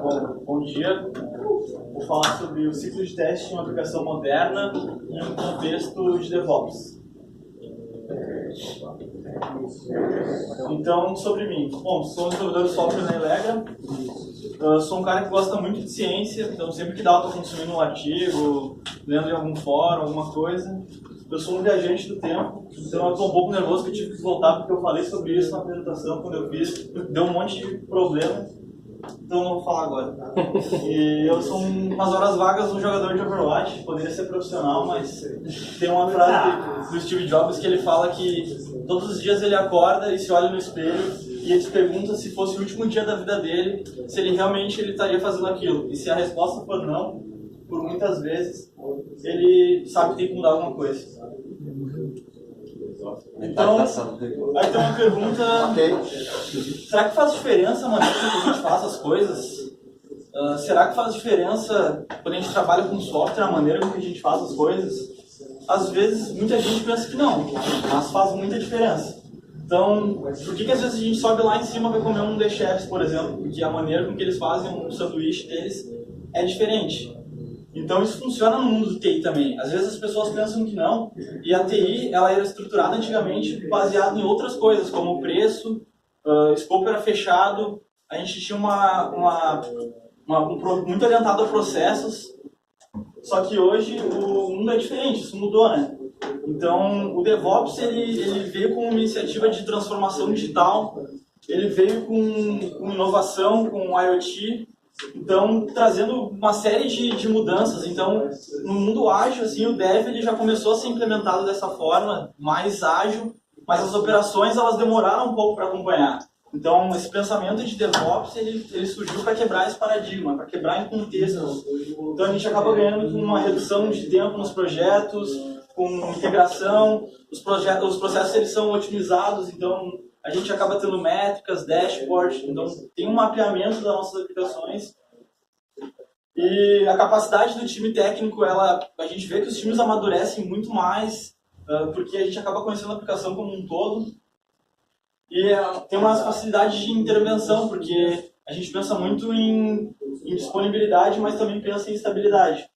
Bom dia. Vou falar sobre o ciclo de teste em uma aplicação moderna em um contexto de DevOps. Então, sobre mim. Bom, sou um desenvolvedor de software na Elegra. Sou um cara que gosta muito de ciência, então sempre que dá eu estou consumindo um artigo, lendo em algum fórum, alguma coisa. Eu sou um viajante do tempo, então eu estou um pouco nervoso que eu tive que voltar porque eu falei sobre isso na apresentação quando eu fiz. Deu um monte de problema, então não vou falar agora. E eu sou, nas horas vagas, um jogador de Overwatch, poderia ser profissional, mas tem uma frase do Steve Jobs que ele fala que todos os dias ele acorda e se olha no espelho e ele se pergunta se fosse o último dia da vida dele, se ele realmente estaria fazendo aquilo. E se a resposta for não, por muitas vezes, ele sabe que tem que mudar alguma coisa. Então, aí tem uma pergunta, será que faz diferença a maneira que a gente faz as coisas? Será que faz diferença quando a gente trabalha com software, a maneira como a gente faz as coisas? Às vezes, muita gente pensa que não, mas faz muita diferença. Então, por que às vezes a gente sobe lá em cima e vai comer um The Chefs, por exemplo? Porque a maneira com que eles fazem um sanduíche deles é diferente. Então isso funciona no mundo do TI também. Às vezes as pessoas pensam que não, e a TI ela era estruturada antigamente baseada em outras coisas, como preço, o escopo era fechado, a gente tinha muito orientado a processos, só que hoje o mundo é diferente, isso mudou, né? Então o DevOps ele veio com uma iniciativa de transformação digital, ele veio com inovação, com IoT, então trazendo uma série de mudanças. Então no mundo ágil, assim, o Dev ele já começou a ser implementado dessa forma, mais ágil, mas as operações elas demoraram um pouco para acompanhar. Então esse pensamento de DevOps ele surgiu para quebrar esse paradigma, para quebrar em contextos. Então a gente acaba ganhando com uma redução de tempo nos projetos, com integração, os processos eles são otimizados, então a gente acaba tendo métricas, dashboards, então tem um mapeamento das nossas aplicações. E a capacidade do time técnico, a gente vê que os times amadurecem muito mais, porque a gente acaba conhecendo a aplicação como um todo. E tem uma facilidade de intervenção, porque a gente pensa muito em disponibilidade, mas também pensa em estabilidade.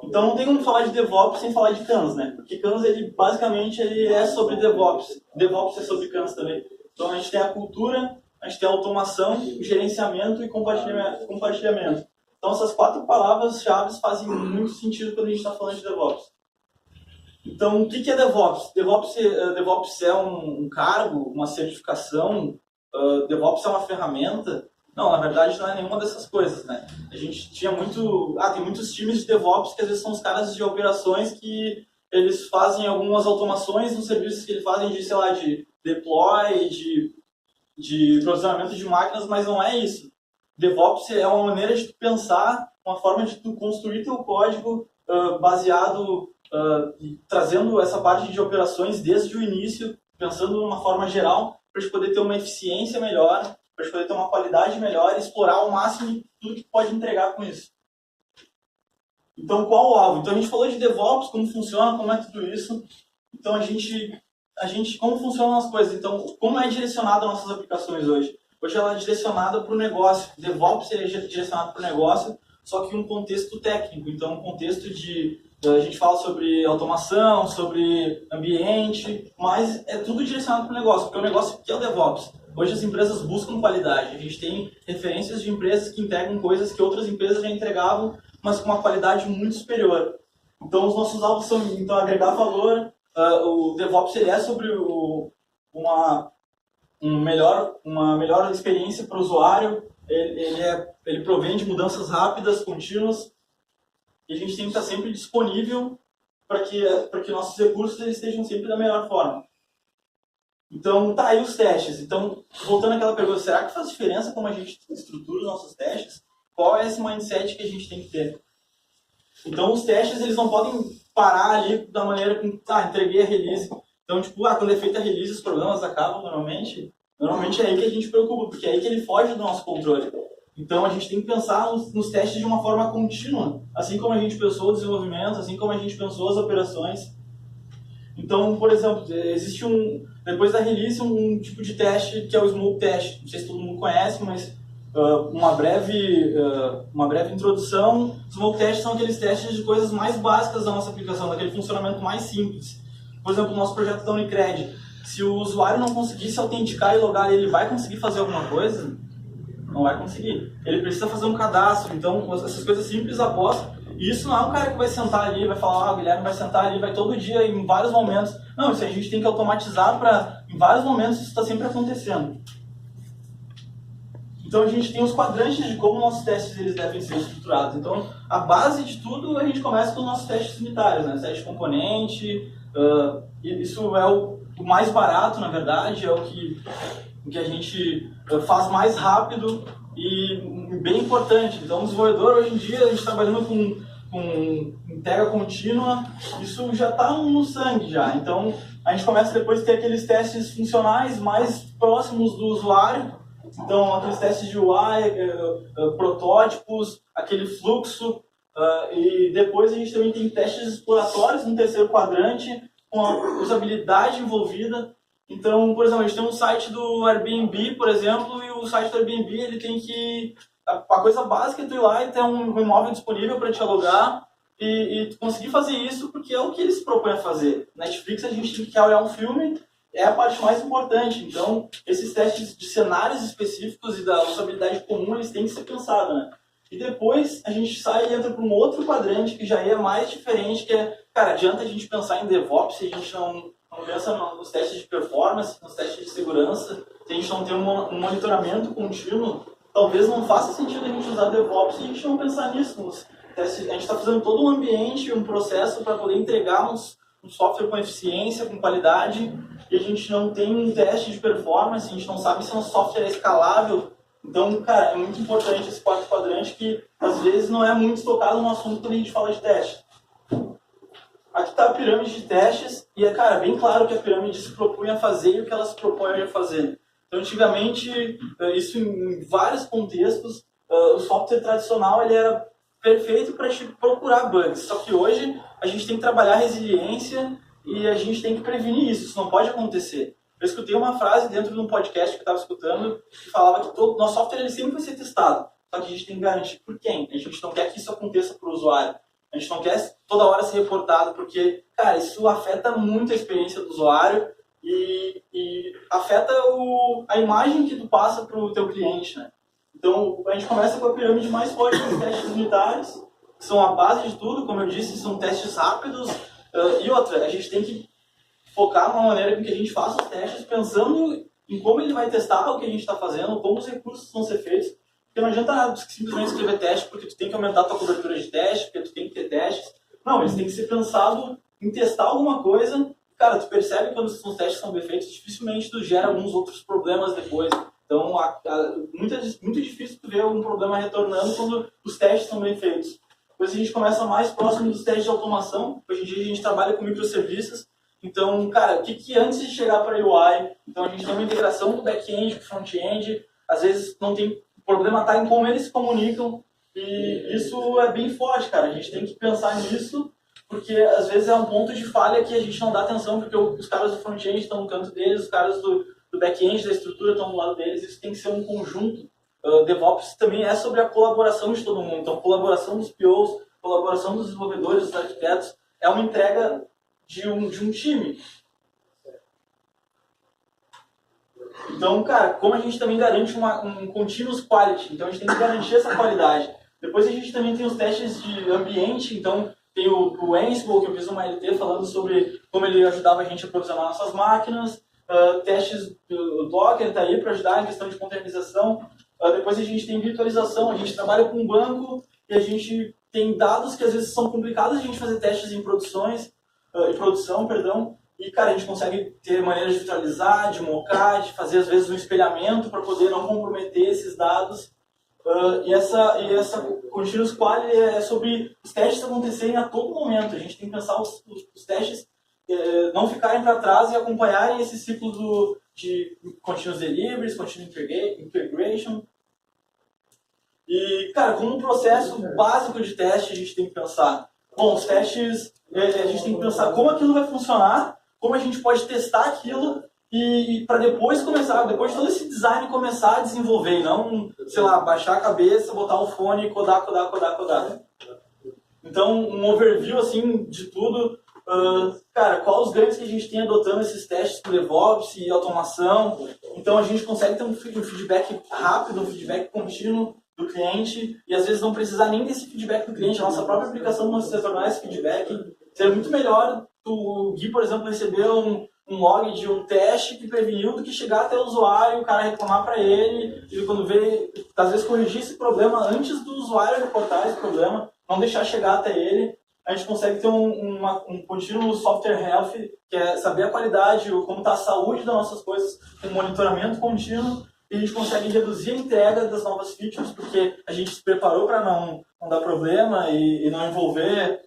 Então não tem como falar de DevOps sem falar de Canvas, né? Porque Canvas, basicamente, ele é sobre DevOps. DevOps é sobre Canvas também. Então a gente tem a cultura, a gente tem a automação, o gerenciamento e compartilhamento. Então essas 4 palavras-chave fazem muito sentido quando a gente está falando de DevOps. Então o que é DevOps? DevOps é um cargo, uma certificação? DevOps é uma ferramenta? Não, na verdade não é nenhuma dessas coisas, né? A gente tinha tem muitos times de DevOps que às vezes são os caras de operações que eles fazem algumas automações nos serviços que eles fazem de, sei lá, de deploy, de provisionamento de máquinas, mas não é isso. DevOps é uma maneira de tu pensar, uma forma de tu construir teu código baseado, trazendo essa parte de operações desde o início, pensando de uma forma geral, para a gente poder ter uma eficiência melhor, para a gente poder ter uma qualidade melhor e explorar ao máximo tudo que pode entregar com isso. Então, qual o alvo? Então, a gente falou de DevOps, como funciona, como é tudo isso. Então, como funcionam as coisas? Então, como é direcionada as nossas aplicações hoje? Hoje ela é direcionada para o negócio. DevOps ele é direcionado para o negócio, só que em um contexto técnico. Então, um contexto a gente fala sobre automação, sobre ambiente, mas é tudo direcionado para o negócio, porque o negócio que é o DevOps. Hoje as empresas buscam qualidade. A gente tem referências de empresas que entregam coisas que outras empresas já entregavam, mas com uma qualidade muito superior. Então os nossos alvos são agregar valor. O DevOps ele é sobre uma melhor experiência para o usuário. Ele provém de mudanças rápidas, contínuas. E a gente tem que estar sempre disponível para que nossos recursos eles estejam sempre da melhor forma. Então, tá aí os testes. Então, voltando àquela pergunta, será que faz diferença como a gente estrutura os nossos testes? Qual é esse mindset que a gente tem que ter? Então, os testes, eles não podem parar ali da maneira que, entreguei a release. Então, quando é feita a release, os problemas acabam normalmente. Normalmente é aí que a gente se preocupa, porque é aí que ele foge do nosso controle. Então, a gente tem que pensar nos testes de uma forma contínua. Assim como a gente pensou o desenvolvimento, assim como a gente pensou as operações. Então, por exemplo, existe depois da release um tipo de teste que é o smoke test. Não sei se todo mundo conhece, mas uma breve introdução. Smoke tests são aqueles testes de coisas mais básicas da nossa aplicação, daquele funcionamento mais simples. Por exemplo, o nosso projeto da Unicred. Se o usuário não conseguir se autenticar e logar, ele vai conseguir fazer alguma coisa? Não vai conseguir. Ele precisa fazer um cadastro. Então, essas coisas simples após. E isso não é um cara que vai sentar ali, vai falar, o Guilherme vai sentar ali, vai todo dia, em vários momentos. Não, isso a gente tem que automatizar para, em vários momentos, isso está sempre acontecendo. Então, a gente tem os quadrantes de como nossos testes eles devem ser estruturados. Então, a base de tudo, a gente começa com os nossos testes unitários, né? Teste de componente, isso é o mais barato, na verdade, é o que a gente faz mais rápido e bem importante. Então, o desenvolvedor, hoje em dia, a gente trabalhando com entrega contínua, isso já está no sangue já. Então, a gente começa depois a ter aqueles testes funcionais mais próximos do usuário. Então, aqueles testes de UI, protótipos, aquele fluxo. E depois a gente também tem testes exploratórios no terceiro quadrante, com a usabilidade envolvida. Então, por exemplo, a gente tem um site do Airbnb, por exemplo, e o site do Airbnb ele tem que... A coisa básica é tu ir lá e ter um imóvel disponível para te alugar e tu conseguir fazer isso porque é o que eles propõem a fazer. Netflix, a gente quer olhar um filme, é a parte mais importante. Então, esses testes de cenários específicos e da usabilidade comum, eles têm que ser pensados, né? E depois a gente sai e entra para um outro quadrante que já é mais diferente, que é, cara, adianta a gente pensar em DevOps se a gente não pensa nos testes de performance, nos testes de segurança, se a gente não tem um monitoramento contínuo, talvez não faça sentido a gente usar DevOps e a gente não pensar nisso. A gente está fazendo todo um ambiente, um processo para poder entregar um software com eficiência, com qualidade, e a gente não tem um teste de performance, a gente não sabe se um software é escalável. Então, cara, é muito importante esse quarto quadrante que, às vezes, não é muito tocado no assunto quando a gente fala de teste. Aqui está a pirâmide de testes, e é, cara, bem claro o que a pirâmide se propunha a fazer e o que ela se propõe a fazer. Então, antigamente, isso em vários contextos, o software tradicional ele era perfeito para procurar bugs. Só que hoje a gente tem que trabalhar a resiliência e a gente tem que prevenir isso. Isso não pode acontecer. Eu escutei uma frase dentro de um podcast que eu estava escutando que falava que todo nosso software ele sempre vai ser testado. Só que a gente tem que garantir por quem. A gente não quer que isso aconteça para o usuário. A gente não quer toda hora ser reportado porque, cara, isso afeta muito a experiência do usuário e afeta a imagem que tu passa para o teu cliente, né? Então, a gente começa com a pirâmide mais forte dos testes unitários, que são a base de tudo, como eu disse, são testes rápidos. E outra, a gente tem que focar numa maneira com que a gente faça os testes pensando em como ele vai testar o que a gente está fazendo, como os recursos vão ser feitos. Porque não adianta nada simplesmente escrever teste porque tu tem que aumentar a tua cobertura de teste, porque tu tem que ter testes. Não, eles têm que ser pensados em testar alguma coisa. Cara, tu percebe quando os testes são bem feitos, dificilmente tu gera alguns outros problemas depois. Então, muito difícil tu ver algum problema retornando quando os testes são bem feitos. Depois a gente começa mais próximo dos testes de automação. Hoje em dia a gente trabalha com microserviços. Então, cara, o que antes de chegar para a UI, então a gente tem uma integração do back-end com o front-end, às vezes não tem, o problema está em como eles se comunicam, e isso é bem forte, cara, a gente tem que pensar nisso, porque às vezes é um ponto de falha que a gente não dá atenção, porque os caras do front-end estão no canto deles, os caras do back-end, da estrutura estão do lado deles, isso tem que ser um conjunto. DevOps também é sobre a colaboração de todo mundo, então colaboração dos POs, colaboração dos desenvolvedores, dos arquitetos, é uma entrega de um time. Então, cara, como a gente também garante um continuous quality, então a gente tem que garantir essa qualidade. Depois a gente também tem os testes de ambiente, então tem o Ansible, que eu fiz uma LT falando sobre como ele ajudava a gente a provisionar nossas máquinas, testes do Docker está aí para ajudar em questão de containerização. Depois a gente tem virtualização, a gente trabalha com um banco e a gente tem dados que às vezes são complicados a gente fazer testes em produção, e, cara, a gente consegue ter maneiras de virtualizar, de mocar, de fazer, às vezes, um espelhamento para poder não comprometer esses dados. E essa Continuous Quality é sobre os testes acontecerem a todo momento. A gente tem que pensar os testes não ficarem para trás e acompanharem esse ciclo de Continuous Deliveries, Continuous Integration. E, cara, como um processo básico de teste, a gente tem que pensar. Bom, os testes, a gente tem que pensar como aquilo vai funcionar, como a gente pode testar aquilo e para depois começar, depois de todo esse design começar a desenvolver, não, sei lá, baixar a cabeça, botar o fone e codar. Então, um overview assim de tudo. Cara, quais os ganhos que a gente tem adotando esses testes com DevOps e automação. Então, a gente consegue ter um feedback rápido, um feedback contínuo do cliente e às vezes não precisar nem desse feedback do cliente. A nossa própria aplicação não se retornar esse feedback. Seria muito melhor o Gui, por exemplo, receber um log de um teste que preveniu do que chegar até o usuário, o cara reclamar para ele quando vê, às vezes corrigir esse problema antes do usuário reportar esse problema, não deixar chegar até ele. A gente consegue ter um contínuo software health, que é saber a qualidade, como está a saúde das nossas coisas, um monitoramento contínuo, e a gente consegue reduzir a entrega das novas features, porque a gente se preparou para não dar problema e não envolver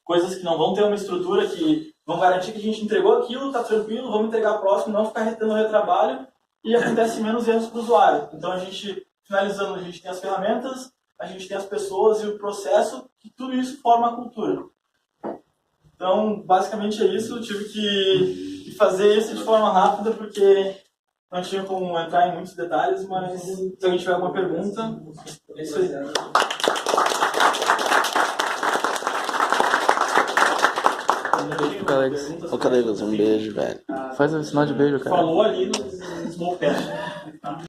coisas que não vão ter uma estrutura que vão garantir que a gente entregou aquilo, está tranquilo, vamos entregar próximo, não ficar retendo retrabalho, e acontece menos erros para o usuário. Então, a gente, finalizando, a gente tem as ferramentas, a gente tem as pessoas e o processo, que tudo isso forma a cultura. Então, basicamente é isso. Eu tive que fazer isso de forma rápida, porque não tinha como entrar em muitos detalhes, mas se alguém tiver alguma pergunta, é isso aí. Alex. Ô, Calegas, um beijo, velho. Faz o sinal de beijo, cara. Falou ali no Smoke Pad.